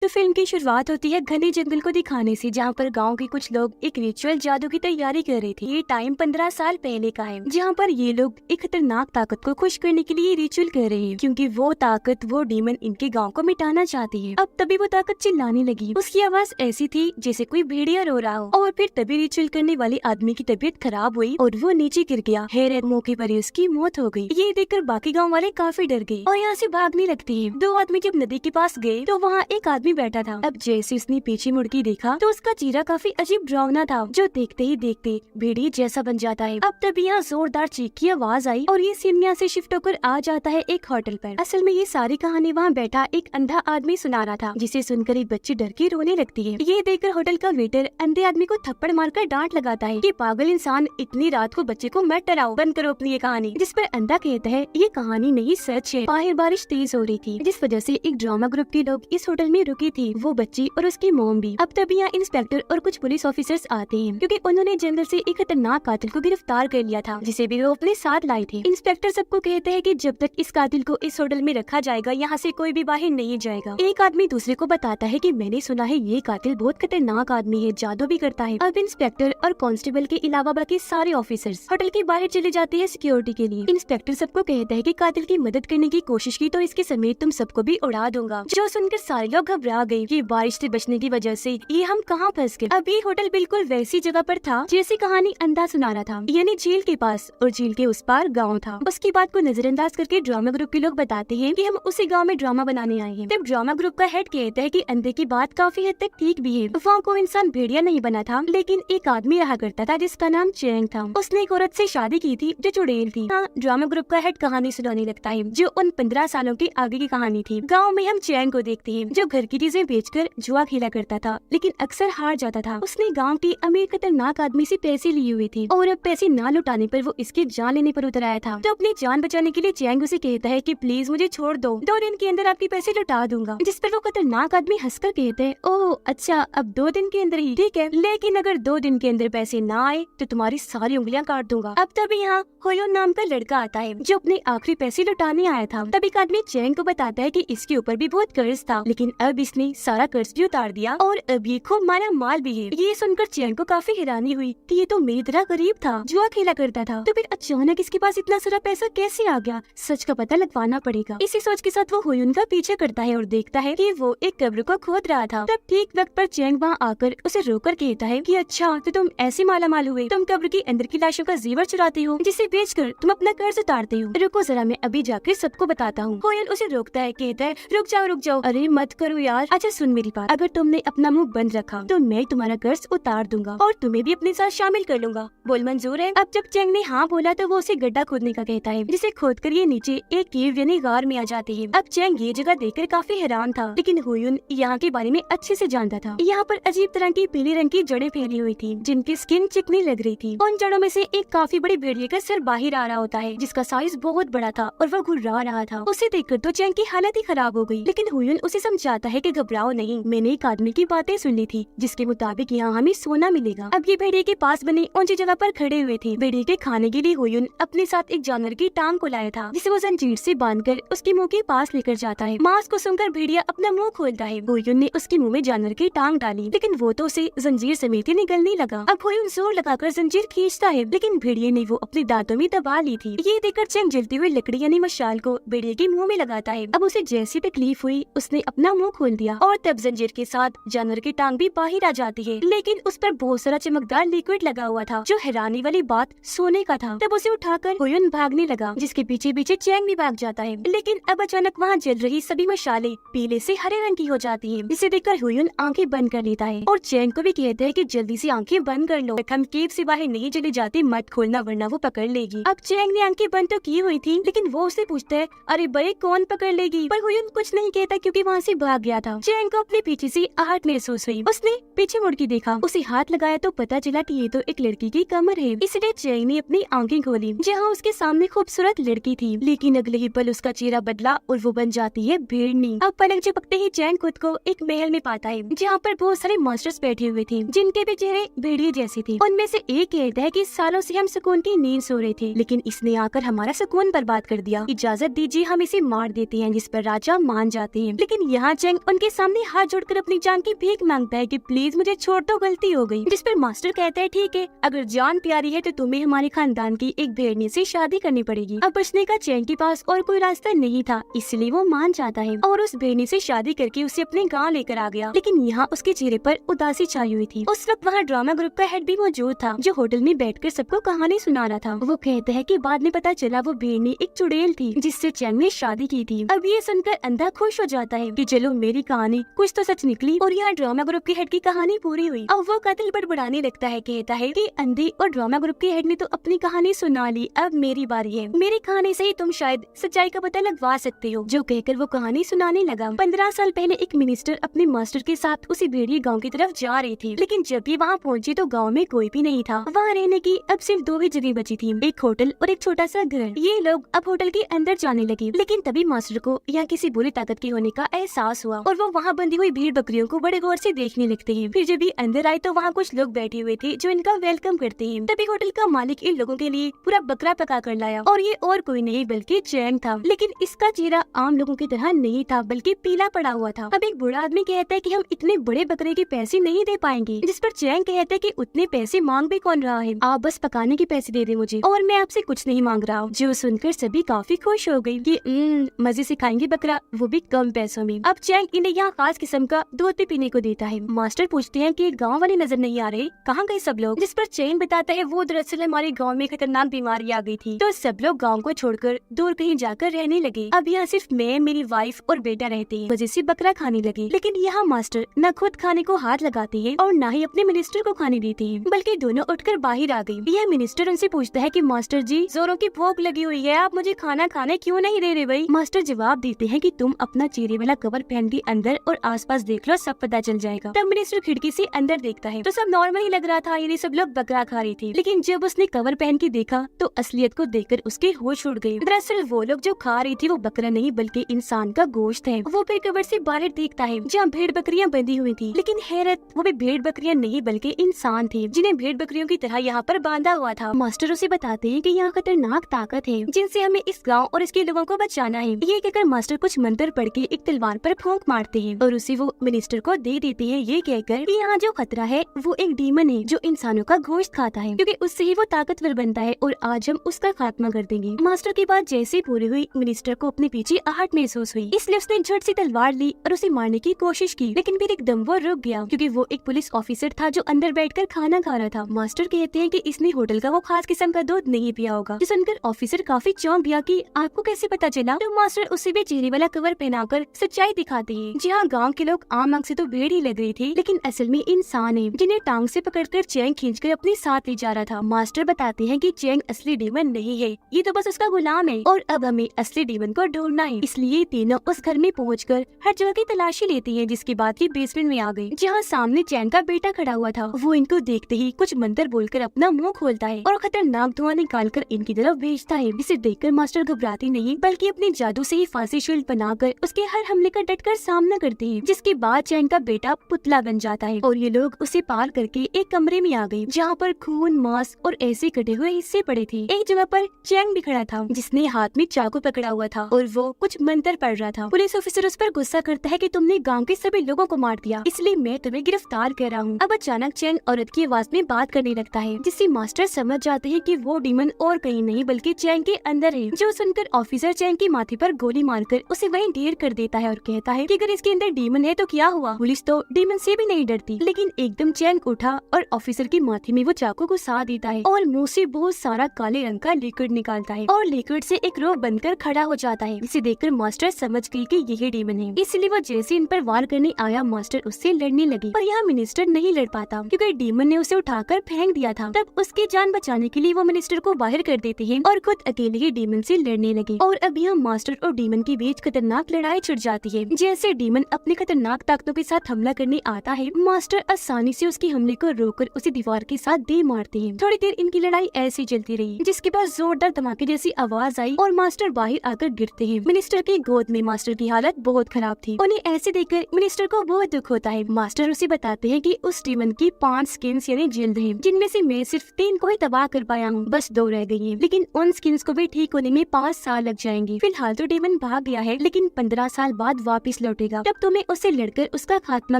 तो फिल्म की शुरुआत होती है घने जंगल को दिखाने से, जहाँ पर गांव के कुछ लोग एक रिचुअल जादू की तैयारी कर रहे थे। ये टाइम 15 साल पहले का है, जहाँ पर ये लोग एक खतरनाक ताकत को खुश करने के लिए रिचुअल कर रहे हैं, क्योंकि वो ताकत, वो डीमन इनके गांव को मिटाना चाहती है। अब तभी वो ताकत चिल्लाने लगी। उसकी आवाज ऐसी थी जैसे कोई भेड़िया रो रहा हो। और फिर तभी रिचुअल करने वाले आदमी की तबीयत खराब हुई और वो नीचे गिर गया। हैरत मौके पर ही उसकी मौत हो गई। ये देखकर बाकी गाँव वाले काफी डर गए और यहाँ से भागने लगते हैं। दो आदमी जब नदी के पास गए तो वहाँ एक आदमी बैठा था। अब जैसे उसने पीछे मुड़ के देखा तो उसका चेहरा काफी अजीब डरावना था, जो देखते ही देखते भेड़िए जैसा बन जाता है। अब तभी यहाँ जोरदार चीख की आवाज आई और ये सीन यहाँ से शिफ्ट होकर आ जाता है एक होटल पर। असल में ये सारी कहानी वहाँ बैठा एक अंधा आदमी सुना रहा था, जिसे सुनकर एक बच्ची डर के रोने लगती है। ये देखकर होटल का वेटर अंधे आदमी को थप्पड़ मारकर डांट लगाता है कि पागल इंसान, इतनी रात को बच्चे को मत डराओ, बंद करो अपनी ये कहानी। जिस पर अंधा कहता है ये कहानी नहीं सच है। बाहर बारिश तेज हो रही थी, जिस वजह से एक ड्रामा ग्रुप के लोग इस होटल में रुके थे, वो बच्ची और उसकी मॉम भी। अब तभी यहाँ इंस्पेक्टर और कुछ पुलिस ऑफिसर्स आते हैं, क्योंकि उन्होंने जंगल से एक खतरनाक कातिल को गिरफ्तार कर लिया था, जिसे भी वो अपने साथ लाए थे। इंस्पेक्टर सबको कहते हैं कि जब तक इस कातिल को इस होटल में रखा जाएगा, यहाँ से कोई भी बाहर नहीं जाएगा। एक आदमी दूसरे को बताता है कि मैंने सुना है ये कातिल बहुत खतरनाक आदमी है, जादू भी करता है। अब इंस्पेक्टर और कांस्टेबल के अलावा बाकी सारे ऑफिसर्स होटल के बाहर चले जाते हैं सिक्योरिटी के लिए। इंस्पेक्टर सबको कहता है कि कातिल की मदद करने की कोशिश की तो इसके समेत तुम सबको भी उड़ा दूंगा। जो सुनकर सारे लोग घबरा गए कि बारिश से बचने की वजह से ये हम कहाँ फंस गए। अब ये होटल बिल्कुल वैसी जगह पर था जैसी कहानी अंधा सुना रहा था, यानी झील के पास, और झील के उस पार गाँव था। उसकी बात को नजरअंदाज करके ड्रामा ग्रुप के लोग बताते हैं कि हम उसी गाँव में ड्रामा बनाने आए हैं। तब ड्रामा ग्रुप का हेड कहता है कि अंधे की बात काफी हद तक ठीक भी है। वहाँ कोई इंसान भेड़िया नहीं बना था, लेकिन एक आदमी रहा करता था जिसका नाम चैंग था। उसने एक औरत से शादी की थी जो चुड़ैल थी। हाँ, ड्रामा ग्रुप का हेड कहानी सुनाने लगता है, जो उन 15 सालों के आगे की कहानी थी। गाँव में हम चैंग को देखते हैं, जो घर की चीजें बेचकर जुआ खेला करता था, लेकिन अक्सर हार जाता था। उसने गांव के अमीर खतरनाक आदमी से पैसे लिए हुए थे और अब पैसे ना लौटाने पर वो इसकी जान लेने पर उतर आया था। तो अपनी जान बचाने के लिए चैंग उसे कहता है कि प्लीज मुझे छोड़ दो, 2 दिन के अंदर आपके पैसे लौटा दूंगा। जिस पर वो खतरनाक आदमी हंसकर कहते हैं, ओह अच्छा, अब 2 दिन के अंदर ही ठीक है, लेकिन अगर 2 दिन के अंदर पैसे ना आए तो तुम्हारी सारी उंगलियां काट दूंगा। अब तभी यहाँ होयोन नाम का लड़का आता है, जो अपने आखिरी पैसे लौटाने आया था। तभी एक आदमी चैंग को बताता है कि इसके ऊपर भी बहुत कर्ज था, लेकिन अब इसने सारा कर्ज भी उतार दिया और अब ये खूब माला माल भी है। ये सुनकर चैंग को काफी हैरानी हुई कि ये तो मेरी तरह गरीब था, जुआ खेला करता था, तो फिर अचानक इसके पास इतना सारा पैसा कैसे आ गया। सच का पता लगवाना पड़ेगा। इसी सोच के साथ वो होयुन का पीछे करता है और देखता है कि वो एक कब्र को खोद रहा था। तब ठीक वक्त पर चैंग वहाँ आकर उसे रोकर कहता है कि अच्छा, तो तुम ऐसे माला माल हुए, तुम कब्र के अंदर की लाशों का जेवर चुराते हो, जिसे बेचकर तुम अपना कर्ज उतारते हो। रुको जरा, मैं अभी जाकर सबको बताता हूँ। होयुन उसे रोकता है, कहता है रुक जाओ। अरे मत करो यार, अच्छा सुन मेरी बात, अगर तुमने अपना मुंह बंद रखा तो मैं तुम्हारा कर्ज उतार दूंगा और तुम्हें भी अपने साथ शामिल कर लूंगा। बोल मंजूर है? अब जब चैंग ने हाँ बोला तो वो उसे गड्ढा खोदने का कहता है, जिसे खोदकर ये नीचे एक केव यानी गार में आ जाते हैं। अब चैंग ये जगह देखकर काफी हैरान था, लेकिन होयुन यहाँ के बारे में अच्छे से जानता था। यहाँ पर अजीब तरह की पीले रंग की जड़ें फैली हुई थी, जिनकी स्किन चिकनी लग रही थी। उन जड़ों में से एक काफी बड़ी भेड़िए का सिर बाहर आ रहा होता है, जिसका साइज बहुत बड़ा था और वो घुर्रा रहा था। उसे देखकर तो चैंग की हालत ही खराब हो गई, लेकिन होयुन उसे समझाता है कि घबराओ नहीं, मैंने एक आदमी की बातें सुन ली थी, जिसके मुताबिक यहाँ हमें सोना मिलेगा। अब ये भेड़िए के पास बने ऊंची जगह पर खड़े हुए थे। भेड़िए के खाने के लिए होयुन अपने साथ एक जानवर की टांग को लाया था, जिसे वो जंजीर से बांधकर उसके मुंह के पास लेकर जाता है। मांस को सुनकर भेड़िया अपना मुंह खोलता है। होयुन ने उसके मुंह में जानवर की टांग डाली, लेकिन वो तो उसे जंजीर समेत ही निगलने लगा। अब होयुन जोर लगाकर जंजीर खींचता है, लेकिन भेड़िए ने वो अपने दांतों में दबा ली थी। ये देखकर चैंग जलती हुई लकड़ी यानी मशाल को भेड़िए के मुंह में लगाता है। अब उसे जैसी तकलीफ हुई, उसने अपना मुंह खोल दिया और तब जंजीर के साथ जानवर की टांग भी बाहर आ जाती है, लेकिन उस पर बहुत सारा चमकदार लिक्विड लगा हुआ था, जो हैरानी वाली बात सोने का था। तब उसे उठाकर होयुन भागने लगा, जिसके पीछे पीछे चैंग भी भाग जाता है। लेकिन अब अचानक वहाँ जल रही सभी मशाले पीले से हरे रंग की हो जाती है, जिसे देखकर होयुन आंखें बंद कर लेता है और चैंग को भी कहता है कि जल्दी से आंखें बंद कर लो, हम केव से बाहर नहीं चले जाते, मत खोलना वरना वो पकड़ लेगी। अब चैंग ने आंखें बंद तो की हुई थी, लेकिन वो उससे पूछता है, अरे भाई कौन पकड़ लेगी? पर होयुन कुछ नहीं कहता, क्योंकि वहाँ से भाग गया था। चैंग को अपने पीछे से आहट महसूस हुई। उसने पीछे मुड़ के देखा, उसे हाथ लगाया तो पता चला कि ये तो एक लड़की की कमर है। इसलिए चैंग ने अपनी आंखें खोली, जहाँ उसके सामने खूबसूरत लड़की थी, लेकिन अगले ही पल उसका चेहरा बदला और वो बन जाती है भेड़नी। अब पलक झपकते ही चैंग खुद को एक महल में पाता है, जहाँ पर बहुत सारे मॉन्स्टर्स बैठे हुए थे, जिनके भी चेहरे भेड़िए जैसे थे। उनमें से एक कहता है कि सालों से हम सुकून की नींद सो रहे थे, लेकिन इसने आकर हमारा सुकून बर्बाद कर दिया, इजाजत दीजिए हम इसे मार देते हैं। जिस पर राजा मान जाते हैं, लेकिन यहाँ चैंग उनके सामने हाथ जोड़कर अपनी जान की भीख मांगता है कि प्लीज मुझे छोड़ दो, गलती हो गई। जिस पर मास्टर कहता है ठीक है, अगर जान प्यारी है तो तुम्हें हमारे खानदान की एक भेड़नी से शादी करनी पड़ेगी। अब बचने का चैंग के पास और कोई रास्ता नहीं था, इसलिए वो मान जाता है और उस भेड़नी से शादी करके उसे अपने गाँव लेकर आ गया। लेकिन यहाँ उसके चेहरे पर उदासी छाई हुई थी। उस वक्त वहाँ ड्रामा ग्रुप का हेड भी मौजूद था, जो होटल में बैठकर सबको कहानी सुना रहा था। वो कहता है कि बाद में पता चला वो भेड़नी एक चुड़ैल थी जिससे चैंग ने शादी की थी। अब ये सुनकर अंधा खुश हो जाता है कि चलो मेरी कहानी कुछ तो सच निकली और यहाँ ड्रामा ग्रुप के हेड की कहानी पूरी हुई। अब वो कत्ल बड़बड़ाने लगता है, कहता है कि अंधे और ड्रामा ग्रुप के हेड ने तो अपनी कहानी सुना ली, अब मेरी बारी है, मेरी कहानी से ही तुम शायद सच्चाई का पता लगवा सकते हो। जो कहकर वो कहानी सुनाने लगा। 15 साल पहले एक मिनिस्टर अपने मास्टर के साथ उसी भेड़िए गाँव की तरफ जा रही थी, लेकिन जब भी वहाँ पहुँची तो गाँव में कोई भी नहीं था। वहाँ रहने की अब सिर्फ 2 ही जगह बची थी, एक होटल और एक छोटा सा घर। ये लोग अब होटल के अंदर जाने लगे, लेकिन तभी मास्टर को यहाँ किसी बुरी ताकत के होने का एहसास हुआ और वो वहाँ बंधी हुई भेड़ बकरियों को बड़े गौर से देखने लगते हैं। फिर जब ये अंदर आए तो वहाँ कुछ लोग बैठे हुए थे जो इनका वेलकम करते हैं। तभी होटल का मालिक इन लोगों के लिए पूरा बकरा पका कर लाया और ये और कोई नहीं बल्कि चैंग था। लेकिन इसका चेहरा आम लोगों की तरह नहीं था, बल्कि पीला पड़ा हुआ था। अब एक बूढ़ा आदमी कहता है कि हम इतने बड़े बकरे के पैसे नहीं दे पाएंगे, जिस पर चैंग कहता है कि उतने पैसे मांग भी कौन रहा है, आप बस पकाने के पैसे दे दे मुझे और मैं आपसे कुछ नहीं मांग रहा हूँ। जो सुनकर सभी काफी खुश हो गयी कि मजे से खाएंगे बकरा, वो भी कम पैसों में। अब चैंग इन्हें यहाँ खास किस्म का दूध भी पीने को देता है। मास्टर पूछते हैं कि गाँव वाले नजर नहीं आ रहे, कहाँ गए सब लोग? जिस पर चैंग बताता है वो दरअसल हमारे गाँव में खतरनाक बीमारी आ गई थी, तो सब लोग गाँव को छोड़कर दूर कहीं जाकर रहने लगे। अब यहाँ सिर्फ मैं, मेरी वाइफ और बेटा रहते हैं, वजह से बकरा खाने लगे। लेकिन यहाँ मास्टर न खुद खाने को हाथ लगाते हैं और न ही अपने मिनिस्टर को खाने देते हैं, बल्कि दोनों उठकर बाहर आ गए। यह मिनिस्टर उनसे पूछता है कि मास्टर जी, जोरों की भूख लगी हुई है, आप मुझे खाना खाने क्यों नहीं दे रहे भाई? मास्टर जवाब देते हैं कि तुम अपना चेहरे वाला कवर पहन के अंदर और आसपास देख लो, सब पता चल जाएगा। तब मिनिस्टर खिड़की से अंदर देखता है तो सब नॉर्मल ही लग रहा था, यानी सब लोग बकरा खा रही थी। लेकिन जब उसने कवर पहन के देखा तो असलियत को देखकर उसके होश उड़ गए। दरअसल वो लोग जो खा रही थी वो बकरा नहीं बल्कि इंसान का गोश्त है। वो फिर कवर से बाहर देखता है जहाँ भेड़ बकरियां बंधी हुई थी, लेकिन हैरत, वो भी भेड़ बकरियां नहीं बल्कि इंसान थे जिन्हें भेड़ बकरियों की तरह यहाँ पर बांधा हुआ था। मास्टर उसे बताते हैं कि यहाँ खतरनाक ताकत है जिनसे हमें इस गाँव और इसके लोगों को बचाना है। ये कहकर मास्टर कुछ मंत्र पढ़ के एक तलवार पर फूंक मारते हैं और उसे वो मिनिस्टर को दे देते हैं, ये कहकर कि यहाँ जो खतरा है वो एक डीमन है जो इंसानों का गोश्त खाता है, क्योंकि उससे ही वो ताकतवर बनता है और आज हम उसका खात्मा कर देंगे। मास्टर की बात जैसे पूरी हुई, मिनिस्टर को अपने पीछे आहट महसूस हुई, इसलिए उसने झट से तलवार ली और उसे मारने की कोशिश की। लेकिन फिर एकदम वो रुक गया क्योंकि वो एक पुलिस ऑफिसर था जो अंदर बैठकर खाना खा रहा था। मास्टर कहते हैं कि इसने होटल का वो खास किस्म का दूध नहीं पिया होगा। जो सुनकर ऑफिसर काफी चौंक गया कि आपको कैसे पता चला? तो मास्टर उसे भी चेहरे वाला कवर पहनाकर सच्चाई दिखाते हैं। जी हाँ, गाँव के लोग आम आंख से तो भेड़ ही लग रही थी, लेकिन असल में इंसान है जिन्हें टांग से पकड़कर चैंग खींचकर अपने साथ ले जा रहा था। मास्टर बताते हैं कि चैंग असली डीमन नहीं है, ये तो बस उसका गुलाम है और अब हमें असली डीमन को ढूंढना है। इसलिए तीनों उस घर में पहुंचकर हर जगह की तलाशी लेती हैं, जिसके बाद ये बेसमेंट में आ गई जहाँ सामने चैंग का बेटा खड़ा हुआ था। वो इनको देखते ही कुछ मंत्र बोलकर अपना मुंह खोलता है और खतरनाक धुआं निकालकर इनकी तरफ भेजता है। इसे देखकर मास्टर घबराती नहीं बल्कि अपने जादू से ही फांसी शील्ड बनाकर उसके हर हमले का डटकर सामना करती है, जिसके बाद चैंग का बेटा पुतला बन जाता है और ये लोग उसे पार करके एक कमरे में आ गए जहाँ पर खून, मांस और ऐसे कटे हुए हिस्से पड़े थे। एक जगह पर चैंग भी खड़ा था जिसने हाथ में चाकू पकड़ा हुआ था और वो कुछ मंत्र पढ़ रहा था। पुलिस ऑफिसर उस पर गुस्सा करता है कि तुमने गांव के सभी लोगों को मार दिया, इसलिए मैं तुम्हें गिरफ्तार कर रहा हूँ। अब अचानक चैंग औरत की आवाज में बात करने लगता है, जिससे मास्टर समझ जाते हैं कि वो डीमन और कहीं नहीं बल्कि चैंग के अंदर है। जो सुनकर ऑफिसर चैंग के माथे पर गोली मारकर उसे वहीं ढेर कर देता है और कहता है कि अगर इसके अंदर डीमन है तो क्या हुआ? पुलिस तो डीमन से भी नहीं डरती। लेकिन एकदम चैंग उठा और ऑफिसर के माथे में वो चाकू घुसा देता है और मुंह से बहुत सारा काले रंग का लिक्विड निकालता है और लिक्विड से एक रोग बनकर खड़ा हो जाता है, जिसे देखकर मास्टर समझ गई कि यही डीमन है। इसलिए वो जैसे इन पर वार करने आया, मास्टर उससे लड़ने लगी, पर यहाँ मिनिस्टर नहीं लड़ पाता क्योंकि डीमन ने उसे उठाकर फेंक दिया था। तब उसकी जान बचाने के लिए वो मिनिस्टर को बाहर कर देते हैं और खुद अकेले ही डीमन से लड़ने लगे। और अब यहाँ मास्टर और डीमन के बीच खतरनाक लड़ाई छिड़ जाती है। जैसे डीमन अपनी खतरनाक ताकतों के साथ हमला करने आता है, मास्टर आसानी से उसके हमले को रोककर उसे दीवार के साथ दे मारते हैं। थोड़ी देर इनकी लड़ाई ऐसी चलती रही, जिसके बाद जोरदार धमाके जैसी आवाज आई और मास्टर बाहर आकर गिरते हैं। मिनिस्टर की गोद में मास्टर की हालत बहुत खराब थी। उन्हें ऐसे देखकर मिनिस्टर को बहुत दुख होता है। मास्टर उसे बताते हैं कि उस डीमन की 5 स्किन्स यानी जिल्द हैं, जिनमें से मैं सिर्फ 3 को ही तबाह कर पाया हूँ, बस 2 रह गई हैं। लेकिन उन स्किन्स को भी ठीक होने में 5 साल लग जाएंगे। फिलहाल तो डीमन भाग गया है, लेकिन 15 साल बाद वापस लौट लौटेगा, तब तुम्हें उससे लड़कर उसका खात्मा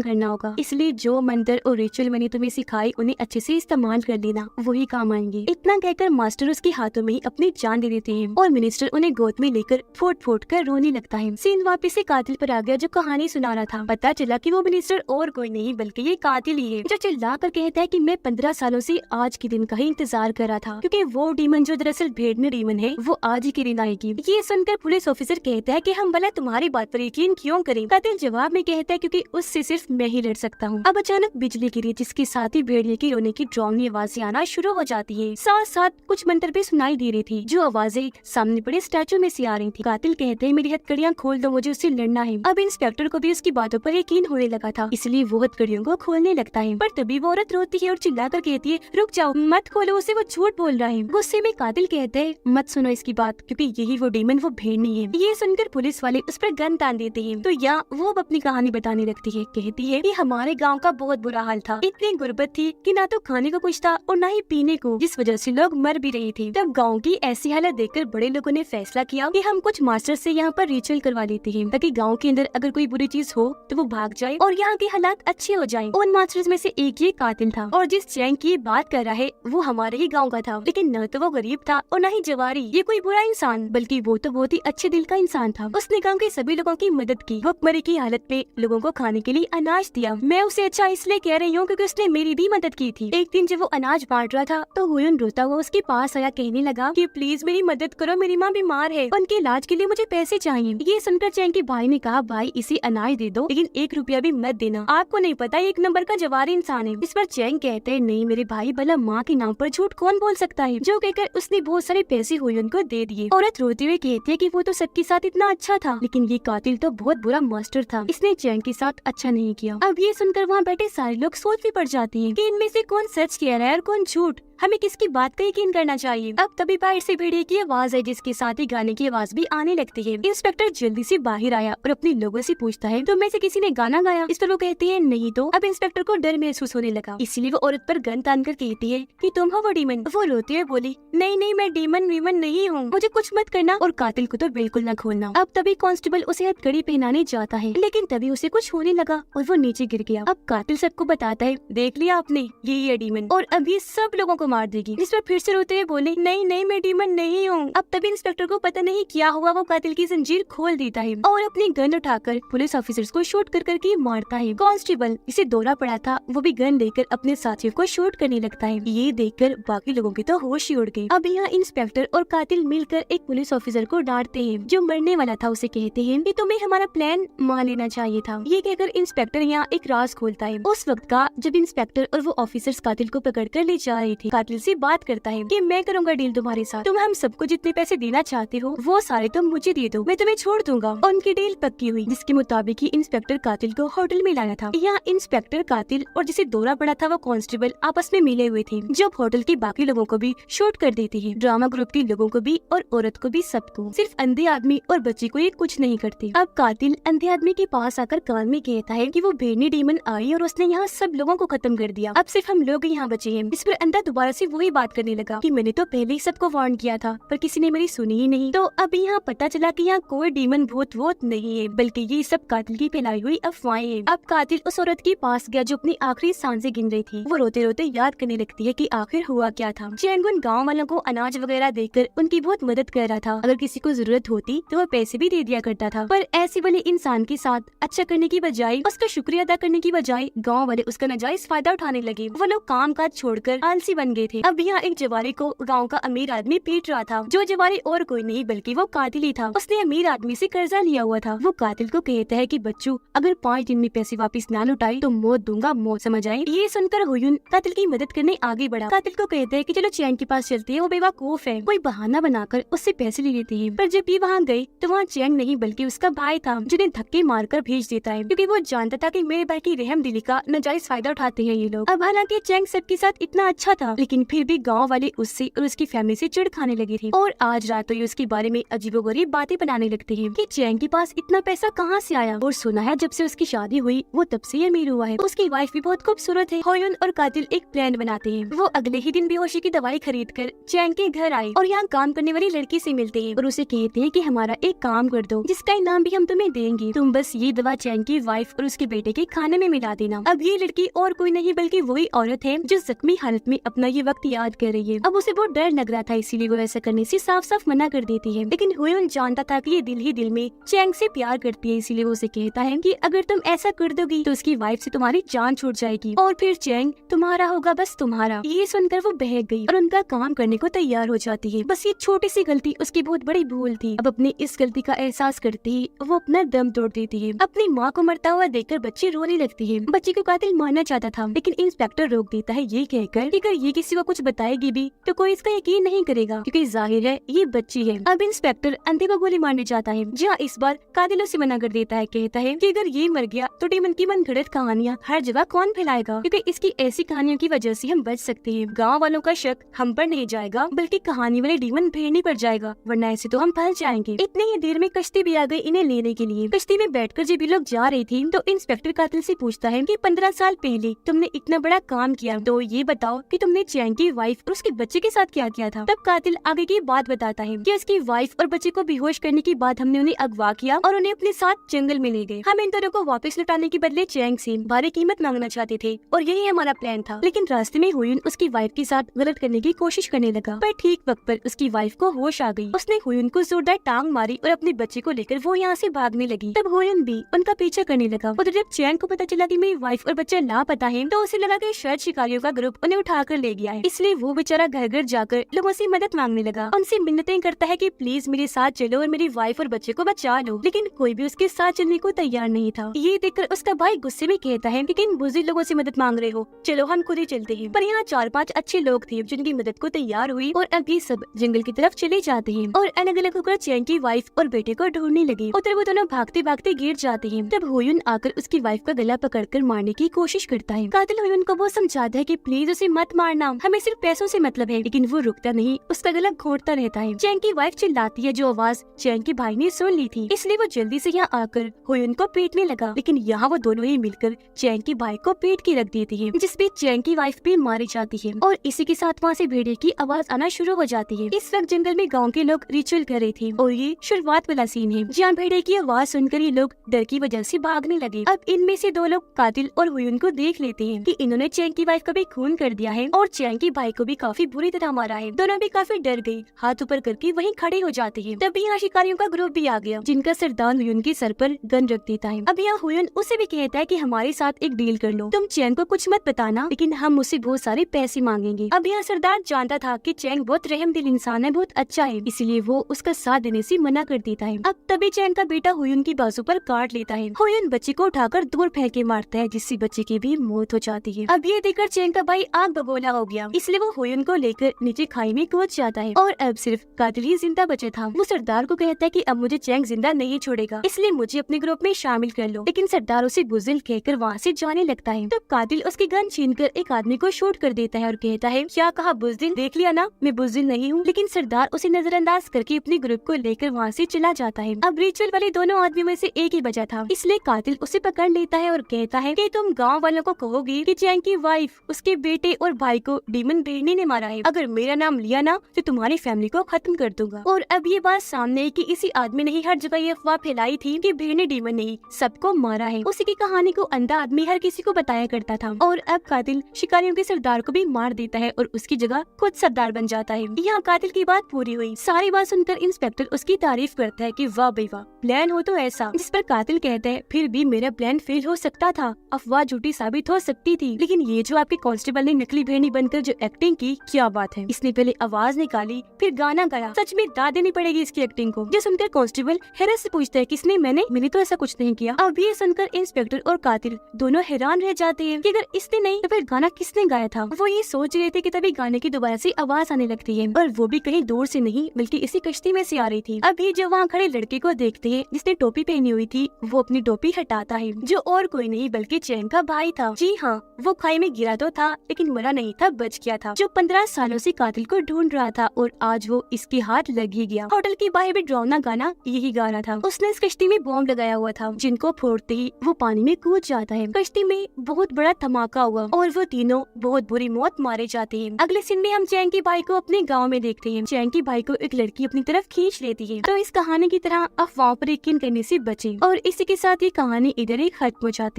करना होगा। इसलिए जो मंत्र और रिचुअल मैंने तुम्हें सिखाई उन्हें अच्छे से इस्तेमाल कर लेना, वही काम आएंगे। इतना कहकर मास्टर उसके हाथों में ही अपनी जान दे देते हैं और मिनिस्टर उन्हें गोद में लेकर फोट फोट कर रोने लगता है। सीन वापस से कातिल पर आ गया जो कहानी सुना रहा था। पता चला कि वो मिनिस्टर और कोई नहीं बल्कि ये कातिल ही है, जो चिल्ला कर कहता है कि मैं 15 सालों से आज के दिन का ही इंतजार कर रहा था, क्योंकि वो डीमन जो दरअसल भेड़नी डीमन है वो आज ही के दिन आएगी। ये सुनकर पुलिस ऑफिसर कहता है कि हम भला तुम्हारी बात पर यकीन क्यों करें। कातिल जवाब में कहता है क्योंकि उससे सिर्फ मैं ही लड़ सकता हूँ। अब अचानक बिजली गिरी, जिसके साथ ही भेड़िए की रोने की डरावनी आवाजें आना शुरू हो जाती है। साथ साथ कुछ मंत्र भी सुनाई दे रही थी, जो आवाजें सामने पड़े स्टैचू में से आ रही थी। कातिल कहते हैं मेरी हथकड़ियाँ खोल दो, मुझे उससे लड़ना है। अब इंस्पेक्टर को भी उसकी बातों पर यकीन होने लगा था, इसलिए वो हथकड़ियों को खोलने लगता है। पर तभी वो औरत रोती है और चिल्लाकर कहती है रुक जाओ, मत खोलो उसे, वो झूठ बोल रहा है। गुस्से में कातिल कहते हैं मत सुनो इसकी बात, क्योंकि यही वो डीमन वो भेड़नी है। ये सुनकर पुलिस वाले उस पर गन तान देते हैं। तो यहाँ वो अपनी कहानी बताने लगती है। कहती है कि हमारे गांव का बहुत बुरा हाल था, इतनी गुर्बत थी कि ना तो खाने को कुछ था और ना ही पीने को, जिस वजह से लोग मर भी रहे थे। तब गांव की ऐसी हालत देखकर बड़े लोगों ने फैसला किया कि हम कुछ मास्टर से यहाँ पर रिचुअल करवा लेते हैं, ताकि गांव के अंदर अगर कोई बुरी चीज हो तो वो भाग जाए और यहाँ के हालात अच्छे हो जाएं। उन मास्टर्स में से एक ये कातिल था, और जिस चैंग की बात कर रहा है वो हमारे ही गाँव का था। लेकिन न तो वो गरीब था और न ही जवारी, ये कोई बुरा इंसान, बल्कि वो तो बहुत ही अच्छे दिल का इंसान था। उसने गाँव के सभी लोगों की मदद की, भूखमरी की हालत में लोगों को खाने के लिए अनाज दिया। मैं उसे अच्छा इसलिए कह रही हूँ क्योंकि उसने मेरी भी मदद की थी। एक दिन जब वो अनाज बांट रहा था तो हुयुन रोता हुआ उसके पास आया, कहने लगा कि प्लीज मेरी मदद करो, मेरी माँ बीमार है, उनके इलाज के लिए मुझे पैसे चाहिए। ये सुनकर चैंग के भाई ने कहा भाई इसे अनाज दे दो, लेकिन 1 रुपया भी मत देना, आपको नहीं पता ये एक नंबर का जवारी इंसान है। इस पर चैंग कहते हैं नहीं मेरे भाई, भला माँ के नाम पर झूठ कौन बोल सकता है। जो कहकर उसने बहुत सारे पैसे हुयुन को दे दिए। औरत रोते हुए कहती है कि वो तो सबके साथ इतना अच्छा था, लेकिन ये कातिल तो बहुत बुरा मास्टर था, इसने चैंग के साथ अच्छा नहीं किया। अब ये सुनकर वहाँ बैठे सारे लोग सोच भी पड़ जाते हैं कि इनमें से कौन सच कह रहा है और कौन झूठ, हमें किसकी बात का यकीन करना चाहिए। अब तभी बाहर से भेड़िए की आवाज है, जिसके साथ ही गाने की आवाज भी आने लगती है। इंस्पेक्टर जल्दी से बाहर आया और अपने लोगों से पूछता है तो में से किसी ने गाना गाया। इस पर वो कहते हैं नहीं। तो अब इंस्पेक्टर को डर महसूस होने लगा, इसलिए वो औरत पर गन तान कर कहती है कि तुम हो वो डीमन। वो रोते हुए बोली नहीं नहीं मैं डीमन वीमन नहीं हूँ, मुझे कुछ मत करना और कातिल को तो बिल्कुल न खोलना। अब तभी कांस्टेबल उसे हथकड़ी पहनाने जाता है, लेकिन तभी उसे कुछ होने लगा और वो नीचे गिर गया। अब कातिल सबको बताता है देख लिया आपने, यही है डीमन और अब ये सब लोगों को मार देगी। इस पर फिर से रोते हुए बोले नहीं नहीं मैं डीमन नहीं हूँ। अब तभी इंस्पेक्टर को पता नहीं क्या हुआ, वो कातिल की जंजीर खोल देता है और अपनी गन उठाकर पुलिस ऑफिसर्स को शूट कर करके मारता है। कांस्टेबल इसे दौरा पड़ा था, वो भी गन लेकर अपने साथियों को शूट करने लगता है। ये देखकर बाकी लोगों के तो होश ही उड़ गए। अब यहाँ इंस्पेक्टर और कातिल मिलकर एक पुलिस ऑफिसर को डांटते हैं जो मरने वाला था। उसे कहते हैं कि तुम्हें हमारा प्लान मान लेना चाहिए था। ये कहकर इंस्पेक्टर यहाँ एक राज खोलता है, उस वक्त का जब इंस्पेक्टर और वो ऑफिसर्स कातिल को पकड़ कर ले जा रहे थे। कातिल से बात करता है कि मैं करूंगा डील तुम्हारे साथ, तुम हम सबको जितने पैसे देना चाहते हो वो सारे तुम मुझे दे दो, मैं तुम्हें छोड़ दूंगा। और उनकी डील पक्की हुई, जिसके मुताबिक ही इंस्पेक्टर कातिल को होटल में लाया था। यहाँ इंस्पेक्टर कातिल और जिसे दौरा पड़ा था वो कांस्टेबल आपस में मिले हुए थे, जो होटल के बाकी लोगों को भी शूट कर देते हैं, ड्रामा ग्रुप के लोगों को भी और औरत को भी, सबको। सिर्फ अंधे आदमी और बच्चे को ये कुछ नहीं करते। अब कातिल अंधे आदमी के पास आकर कान में कहता है कि वो भेड़नी डीमन आई और उसने यहाँ सब लोगों को खत्म कर दिया, अब सिर्फ हम लोग यहाँ बचे हैं। इस पर अंधा दोबारा से वही बात करने लगा कि मैंने तो पहले ही सबको वार्न किया था, पर किसी ने मेरी सुनी ही नहीं। तो अब यहाँ पता चला कि यहाँ कोई डीमन भूत वोत नहीं है, बल्कि ये सब कातिल की फैलाई हुई अफवाहें हैं। अब कातिल उस औरत के पास गया जो अपनी आखिरी सांसें गिन रही थी। वो रोते रोते याद करने लगती है कि आखिर हुआ क्या था। चैंगुन गाँव वालों को अनाज वगैरह देकर उनकी बहुत मदद कर रहा था, अगर किसी को जरूरत होती तो वो पैसे भी दे दिया करता था। पर ऐसे वाले इंसान के साथ अच्छा करने की बजाय, उसका शुक्रिया अदा करने की बजाय गाँव वाले उसका नाजायज फायदा उठाने लगे। वो लोग काम काज छोड़कर आलसी बन गए थे। अब यहाँ एक जवारी को गाँव का अमीर आदमी पीट रहा था, जो जवारी और कोई नहीं बल्कि वो कातिल ही था। उसने अमीर आदमी से कर्जा लिया हुआ था। वो कातिल को कहता है कि बच्चों अगर 5 दिन में पैसे वापस ना लौटाई तो मौत दूंगा, मौत समझ आई। ये सुनकर हुयुन कातिल की मदद करने आगे बढ़ा। कातिल को कहता है कि चलो चैंग के पास चलते हैं, वो बेवकूफ है। कोई बहाना बनाकर उससे पैसे ले लेते हैं। पर जब ये वहाँ गए तो वहाँ चैंग नहीं बल्कि उसका भाई था, जिन्हें धक्के मारकर भेज देता है, क्योंकि वो जानता था कि मेरे भाई की रहम दिली का नाजायज फायदा उठाते हैं ये लोग। अब हालांकि चैंग सबके साथ इतना अच्छा था, लेकिन फिर भी गाँव वाले उससे और उसकी फैमिली से चिढ़ खाने लगे थे और आज रात तो ये उसके बारे में अजीबोगरीब बातें बनाने लगते हैं कि चैंग के पास इतना पैसा कहाँ से आया और सुना है जब से उसकी शादी हुई वो तब से अमीर हुआ है। उसकी वाइफ भी बहुत खूबसूरत है। होयुन और कातिल एक प्लान बनाते हैं। वो अगले ही दिन बेहोशी की दवाई खरीद कर चैंग के घर आए और यहाँ काम करने वाली लड़की से मिलते हैं और उसे कहते हैं कि हमारा एक काम कर दो जिसका इनाम भी हम तुम्हें देंगे। तुम बस ये दवा चैंग की वाइफ और उसके बेटे के खाने में मिला देना। अब ये लड़की और कोई नहीं बल्कि वही औरत है जो जख्मी हालत में अपना ये वक्त याद कर रही है। अब उसे बहुत डर लग रहा था, इसीलिए वो ऐसा करने से साफ साफ मना कर देती है। लेकिन होयुन जानता था कि ये दिल ही दिल में चैंग से प्यार करती है, इसीलिए वो उसे कहता है कि अगर तुम ऐसा कर दोगी तो उसकी वाइफ से तुम्हारी जान छूट जाएगी और फिर चैंग तुम्हारा होगा, बस तुम्हारा। ये सुनकर वो बहक गई और उनका काम करने को तैयार हो जाती है। बस ये छोटी सी गलती उसकी बहुत बड़ी भूल थी। अब अपनी इस गलती का एहसास करते ही वो अपना दम तोड़ देती है। अपनी माँ को मरता हुआ देखकर बच्ची रोने लगती है। बच्ची को कातिल मारना चाहता था लेकिन इंस्पेक्टर रोक देता है ये कहकर कि अगर ये किसी को कुछ बताएगी भी तो कोई इसका यकीन नहीं करेगा क्योंकि जाहिर है ये बच्ची है। अब इंस्पेक्टर अंधे को गोली मारने जाता है जहाँ इस बार कातिल उसे मना कर देता है। कहता है कि अगर ये मर गया तो डीमन की मनगढ़ंत कहानियाँ हर जगह कौन फैलाएगा, क्योंकि इसकी ऐसी कहानियों की वजह से हम बच सकते हैं। गाँव वालों का शक हम पर नहीं जाएगा बल्कि कहानी वाले डीमन भेड़नी पर जाएगा, वरना ऐसे तो हम फंस जाएंगे। इतनी ही देर में कश्ती भी आ गई इन्हें लेने के लिए। कश्ती में बैठकर जब ये लोग जा रही थी तो इंस्पेक्टर कातिल से पूछता है कि 15 साल पहले तुमने इतना बड़ा काम किया तो ये बताओ कि तुमने चैंग की वाइफ और उसके बच्चे के साथ क्या किया था। तब कातिल आगे की बात बताता है कि उसकी वाइफ और बच्चे को बेहोश करने के बाद हमने उन्हें अगवा किया और उन्हें अपने साथ जंगल में ले गए। हम इन दोनों को वापस लौटाने के बदले चैंग से भारी कीमत मांगना चाहते थे और यही हमारा प्लान था। लेकिन रास्ते में हुयुन उसकी वाइफ के साथ गलत करने की कोशिश करने लगा, पर ठीक वक्त पर उसकी वाइफ को होश आ गई। उसने हुयुन को जोरदार टांग मारी और अपने बच्चे को लेकर वो यहाँ से भागने लगी। तब हुयुन भी उनका पीछा करने लगा। उधर जब चैंग को पता चला कि मेरी वाइफ और बच्चा लापता है तो उसे लगा कि शायद शिकारियों का ग्रुप उन्हें उठाकर ले गया है, इसलिए वो बेचारा घर घर जाकर लोगों से मदद मांगने लगा। उनसे मिन्नतें करता है कि प्लीज मेरे साथ चलो और मेरी वाइफ और बच्चे को बचा लो, लेकिन कोई भी उसके साथ चलने को तैयार नहीं था। ये देखकर उसका भाई गुस्से में कहता है कि किन बुजुर्ग लोगों से मदद मांग रहे हो, चलो हम खुद ही चलते हैं। पर यहाँ 4-5 अच्छे लोग थे जिनकी मदद को तैयार हुई और अब ये सब जंगल की तरफ चले जाते हैं और अलग अलग होकर चैंग की वाइफ और बेटे को ढूंढने लगे। उधर वो दोनों भागते भागते गिर जाते हैं। तब हुयुन आकर उसकी वाइफ का गला पकड़कर मारने की कोशिश करता है। कातिल हुयुन को वो समझाता है कि प्लीज उसे मत मारना, हमें सिर्फ पैसों से मतलब है, लेकिन वो रुकता नहीं, उसका गला घोंटता रहता है। चैंग की वाइफ चिल्लाती है जो आवाज चैंग के भाई ने सुन ली थी, इसलिए वो जल्दी से यहाँ आकर हुयुन को पीटने लगा। लेकिन यहाँ वो दोनों ही मिलकर चैंग के भाई को पीट के रख देती है, जिस पे चैंग की वाइफ भी मारी जाती है और इसी के साथ वहाँ से भेड़िए की आवाज आना शुरू हो जाती है। इस वक्त जंगल में गाँव के लोग रिचुअल कर रहे थे और ये शुरुआत वाला सीन है जहाँ भेड़िए की आवाज सुनकर ये लोग डर की वजह से भागने लगे। अब इनमें से 2 लोग कातिल और हुयुन को देख लेते हैं कि इन्होंने चैंग की वाइफ का भी खून कर दिया है और चैंग के भाई को भी काफी बुरी तरह मारा है। दोनों भी काफी डर गए, हाथ ऊपर करके वहीं खड़े हो जाते हैं। तभी यहाँ शिकारियों का ग्रुप भी आ गया जिनका सरदार हुयुन के सर पर गन रख देता है। अब यहाँ हुयुन उसे भी कहता है कि हमारे साथ एक डील कर लो, तुम चैंग को कुछ मत बताना लेकिन हम उससे बहुत सारे पैसे मांगेंगे। अब यहाँ सरदार जानता था कि चैंग बहुत रहमदिल इंसान है, बहुत अच्छा है, इसलिए वो उसका साथ देने से मना कर देता है। अब तभी चैंग का बेटा हुयुन की बाजू पर काट लेता है। हुयुन बच्चे को उठाकर दूर फेंक के मारता है जिससे बच्चे की भी मौत हो जाती है। अब ये देखकर चैंग का भाई आग बबूला हो गया, इसलिए वो हुयुन को लेकर नीचे खाई में कूद जाता है और अब सिर्फ कातिल ही जिंदा बचा था। वो सरदार को कहता है कि अब मुझे चैंग जिंदा नहीं छोड़ेगा, इसलिए मुझे अपने ग्रुप में शामिल कर लो। लेकिन सरदार उसे बुज़दिल कहकर वहाँ से जाने लगता है। तब कातिल उसकी गन छीनकर एक आदमी को शूट कर देता है और कहता है क्या कहा बुज़दिल, देख लिया ना मैं बुज़दिल नहीं हूँ। लेकिन सरदार उसे नजरअंदाज करके अपने ग्रुप को लेकर वहाँ से चला जाता है। अब रिचुअल वाले दोनों आदमी में से एक ही बचा था, इसलिए कातिल उसे पकड़ लेता है और कहता है कि तुम गाँव वालों को कहोगी कि चैंग की वाइफ, उसके बेटे और भाई को डीमन भेड़नी ने मारा है। अगर मेरा नाम लिया ना तो तुम्हारी फैमिली को खत्म कर दूंगा। और अब ये बात सामने है कि इसी आदमी ने ही हर जगह ये अफवाह फैलाई थी कि भेड़नी डीमन नहीं सबको मारा है। उसी की कहानी को अंधा आदमी हर किसी को बताया करता था और अब कातिल शिकारियों के सरदार को भी मार देता है और उसकी जगह खुद सरदार बन जाता है। यहाँ कातिल की बात पूरी हुई। सारी बात सुनकर इंस्पेक्टर उसकी तारीफ करता है कि वाह भाई वाह, प्लान हो तो ऐसा। जिस पर कातिल कहता है फिर भी मेरा प्लान फेल हो सकता था, अफवाह झूठी साबित हो सकती थी, लेकिन ये जो आपके कांस्टेबल ने नकली भेड़नी बनकर जो एक्टिंग की, क्या बात है। इसने पहले आवाज निकाली फिर गाना गाया, सच में दाद देनी पड़ेगी इसकी एक्टिंग को। जो सुनकर कांस्टेबल हैरत से पूछता है किसने, मैंने तो ऐसा कुछ नहीं किया। अब ये सुनकर इंस्पेक्टर और कातिल दोनों हैरान रह जाते हैं कि अगर इसने नहीं तो फिर गाना किसने गाया था। वो ये सोच रहे थे कि तभी गाने की दोबारा से आवाज आने लगती है और वो भी कहीं दूर से नहीं बल्कि इसी कश्ती में से आ रही थी। अभी जो वहाँ खड़े लड़के को देखते हैं जिसने टोपी पहनी हुई थी, वो अपनी टोपी हटाता है, जो और कोई नहीं बल्कि चैंग का भाई था। जी हाँ, वो खाई में गिरा तो था लेकिन मरा नहीं था, तब बच गया था, जो 15 सालों से कातिल को ढूंढ रहा था, और आज वो इसके हाथ लग ही गया। होटल के बाहर भी डरावना गाना यही गा रहा था। उसने इस कश्ती में बॉम्ब लगाया हुआ था, जिनको फोड़ते ही वो पानी में कूद जाता है। कश्ती में बहुत बड़ा धमाका हुआ और वो तीनों बहुत बुरी मौत मारे जाते हैं। अगले सीन में हम चैंकी भाई को अपने गाँव में देखते हैं। चैंकी भाई को एक लड़की अपनी तरफ खींच लेती है। तो इस कहानी की तरह अफवाहों पर यकीन करने से बचें। और इसी के साथ ये कहानी इधर ही खत्म हो जाती है।